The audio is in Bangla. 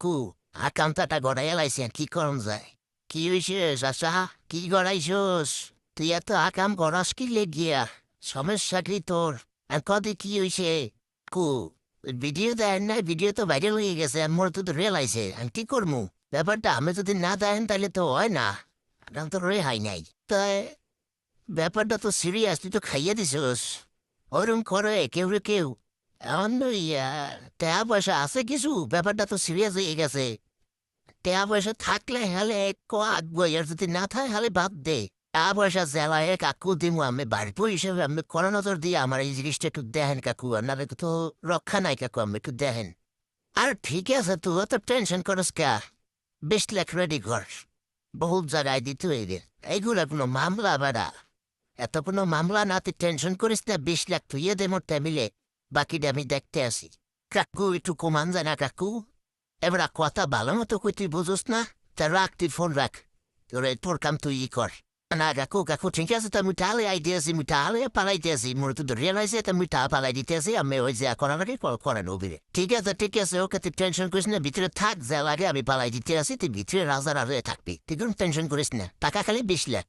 কাকু আকামটাটা গড়াই এলাইছেন কি করম যায় কি হয়েছে চাচা কি গড়াইছস তুই এত আকাম গড়াস কি লেগিয়া সমস্যা কি তোর আর কদি কি হয়েছে কু ভিডিও দেন না ভিডিও তো ভাইরাল হয়ে গেছে মোর তো রিয়েলাইছে আমি কি করবো ব্যাপারটা আমি যদি না দেন তাহলে তো হয় না আমি তো রেহাই নাই তাই ব্যাপারটা তো সিরিয়াস তুই তো খাইয়ে দিছস ওরম করে কেউ রে কেউ এখন টাকা পয়সা আছে কিছু ব্যাপারটা তো সিরিয়াস হয়ে গেছে টাকা পয়সা থাকলে হলে আঁকবো আর যদি না থাকে হলে বাদ দে টাকা পয়সা জেলায় কাকু দিমু আমি বাড়িপুর হিসেবে আমি কড়া নজর দিয়ে আমার এই জিনিসটা একটু দেখেন কাকু আপনার তো রক্ষা নাই কাকু আমি একটু দেখেন আর ঠিক আছে তুই তো টেনশন করস কা 20 লাখ রেডি কর বহুত জায়গায় দিতে হইবে এইগুলা কোনো মামলা বাড়া এত কোনো মামলা না তুই টেনশন করিস না 20 লাখ তুই দে মোট মিলে বাকিটা আমি দেখতে আসি কাকু একটু কমান যায় না কাকু এবার কথা ভালো মতো কই তুই বুঝোস না তা রাখ তুই ফোন রাখ তোর কাম তুই কর না কাকু কাকু ঠিক আছে তো আমি তাহলে আইডিয়াছি আমি তাহলে পালাইতে আসি মোর তো রিয়েলাইজে তো আমি তা পালাই দিতে আসি আমি ওই যে করার আগে করেন ওবিরে ঠিক আছে ওকে তুই টেনশন করিস না ভিতরে থাক যা লাগে আমি পালাই দিতে আসি তুই ভিতরে রাজার আর থাকবি তুই কোনো টেনশন করিস না টাকা খালি 20 লাখ